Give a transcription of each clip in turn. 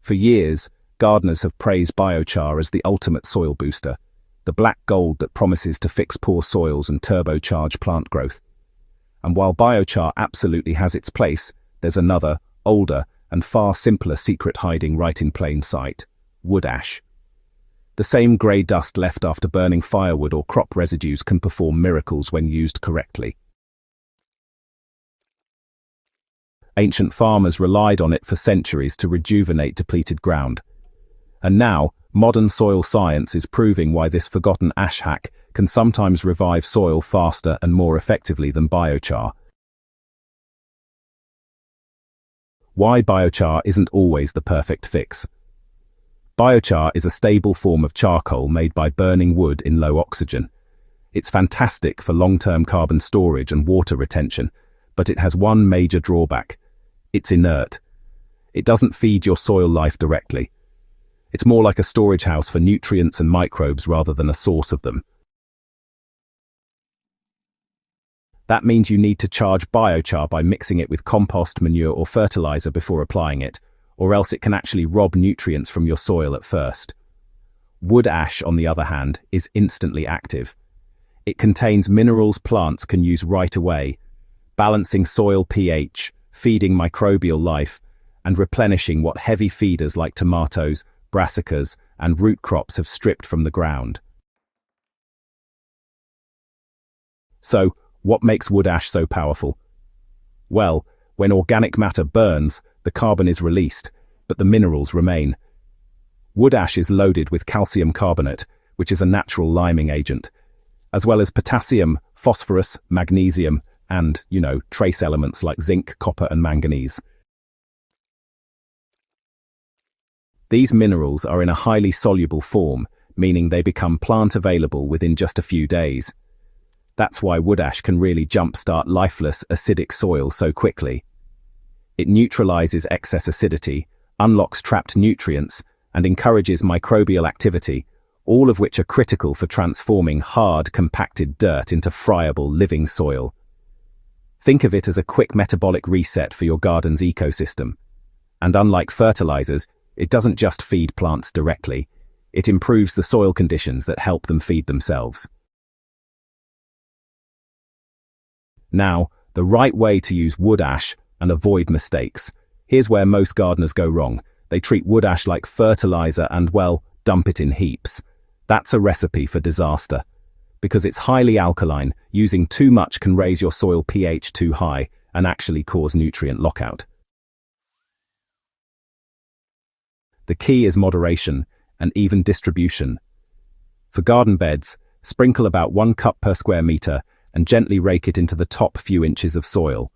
For years, gardeners have praised biochar as the ultimate soil booster, the black gold that promises to fix poor soils and turbocharge plant growth. And while biochar absolutely has its place, there's another, older, and far simpler secret hiding right in plain sight: wood ash. The same grey dust left after burning firewood or crop residues can perform miracles when used correctly. Ancient farmers relied on it for centuries to rejuvenate depleted ground. And now, modern soil science is proving why this forgotten ash hack can sometimes revive soil faster and more effectively than biochar. Why biochar isn't always the perfect fix. Biochar is a stable form of charcoal made by burning wood in low oxygen. It's fantastic for long-term carbon storage and water retention, but it has one major drawback: it's inert. It doesn't feed your soil life directly. It's more like a storage house for nutrients and microbes rather than a source of them. That means you need to charge biochar by mixing it with compost, manure, or fertilizer before applying it, or else it can actually rob nutrients from your soil at first. Wood ash, on the other hand, is instantly active. It contains minerals plants can use right away, balancing soil pH, feeding microbial life, and replenishing what heavy feeders like tomatoes, brassicas, and root crops have stripped from the ground. So, what makes wood ash so powerful? Well, when organic matter burns, the carbon is released, but the minerals remain. Wood ash is loaded with calcium carbonate, which is a natural liming agent, as well as potassium, phosphorus, magnesium, and, trace elements like zinc, copper, and manganese. These minerals are in a highly soluble form, meaning they become plant available within just a few days. That's why wood ash can really jumpstart lifeless, acidic soil so quickly. It neutralizes excess acidity, unlocks trapped nutrients, and encourages microbial activity, all of which are critical for transforming hard, compacted dirt into friable, living soil. Think of it as a quick metabolic reset for your garden's ecosystem. And unlike fertilizers, it doesn't just feed plants directly, it improves the soil conditions that help them feed themselves. Now, the right way to use wood ash and avoid mistakes. Here's where most gardeners go wrong. They treat wood ash like fertilizer and, dump it in heaps. That's a recipe for disaster. Because it's highly alkaline, using too much can raise your soil pH too high and actually cause nutrient lockout. The key is moderation and even distribution. For garden beds, sprinkle about 1 cup per square meter and gently rake it into the top few inches of soil.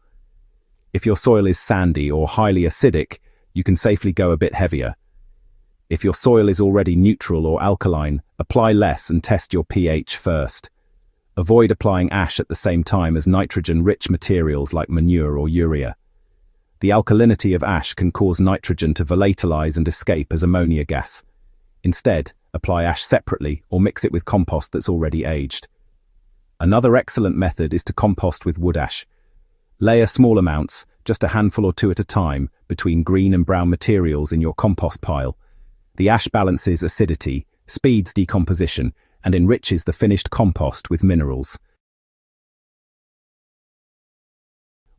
If your soil is sandy or highly acidic, you can safely go a bit heavier. If your soil is already neutral or alkaline, apply less and test your pH first. Avoid applying ash at the same time as nitrogen-rich materials like manure or urea. The alkalinity of ash can cause nitrogen to volatilize and escape as ammonia gas. Instead, apply ash separately or mix it with compost that's already aged. Another excellent method is to compost with wood ash. Layer small amounts, just a handful or two at a time, between green and brown materials in your compost pile. The ash balances acidity, speeds decomposition, and enriches the finished compost with minerals.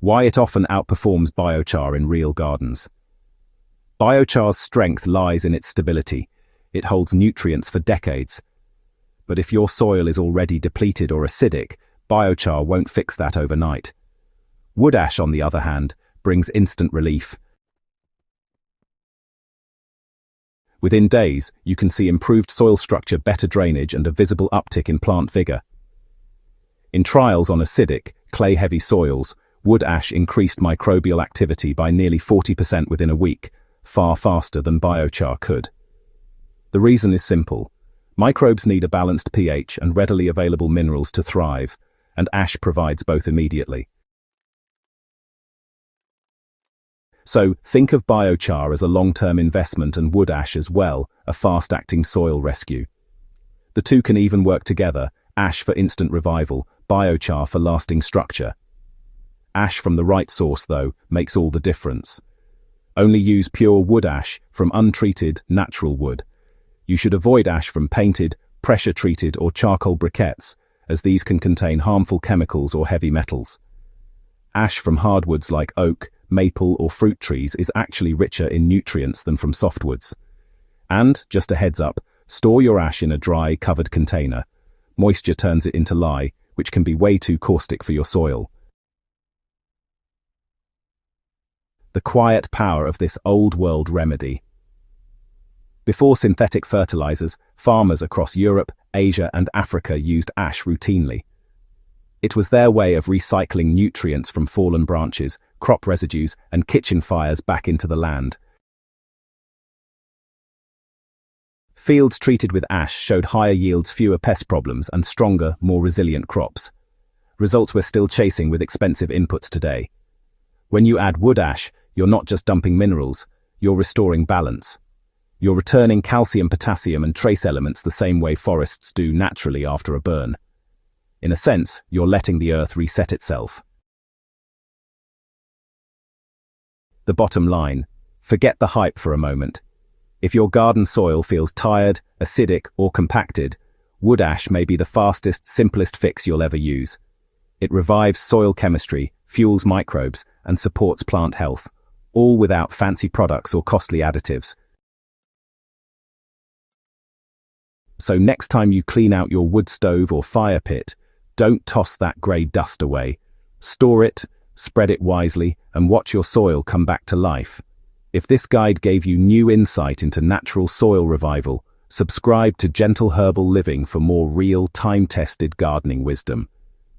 Why it often outperforms biochar in real gardens. Biochar's strength lies in its stability. It holds nutrients for decades. But if your soil is already depleted or acidic, biochar won't fix that overnight. Wood ash, on the other hand, brings instant relief. Within days, you can see improved soil structure, better drainage, and a visible uptick in plant vigor. In trials on acidic, clay-heavy soils, wood ash increased microbial activity by nearly 40% within a week, far faster than biochar could. The reason is simple. Microbes need a balanced pH and readily available minerals to thrive, and ash provides both immediately. So, think of biochar as a long-term investment and wood ash as well, a fast-acting soil rescue. The two can even work together, ash for instant revival, biochar for lasting structure. Ash from the right source, though, makes all the difference. Only use pure wood ash from untreated, natural wood. You should avoid ash from painted, pressure-treated or charcoal briquettes, as these can contain harmful chemicals or heavy metals. Ash from hardwoods like oak, maple or fruit trees is actually richer in nutrients than from softwoods. And, just a heads up, store your ash in a dry, covered container. Moisture turns it into lye, which can be way too caustic for your soil. The quiet power of this old-world remedy. Before synthetic fertilizers, farmers across Europe, Asia and Africa used ash routinely. It was their way of recycling nutrients from fallen branches, crop residues and kitchen fires back into the land. Fields treated with ash showed higher yields, fewer pest problems and stronger, more resilient crops. Results we're still chasing with expensive inputs today. When you add wood ash, you're not just dumping minerals, you're restoring balance. You're returning calcium, potassium and trace elements the same way forests do naturally after a burn. In a sense, you're letting the earth reset itself. The bottom line: forget the hype for a moment. If your garden soil feels tired, acidic or compacted, wood ash may be the fastest, simplest fix you'll ever use. It revives soil chemistry, fuels microbes and supports plant health, all without fancy products or costly additives. So next time you clean out your wood stove or fire pit, don't toss that grey dust away. Store it, spread it wisely, and watch your soil come back to life. If this guide gave you new insight into natural soil revival, subscribe to Gentle Herbal Living for more real, time-tested gardening wisdom.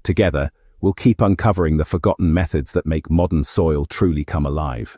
Together, we'll keep uncovering the forgotten methods that make modern soil truly come alive.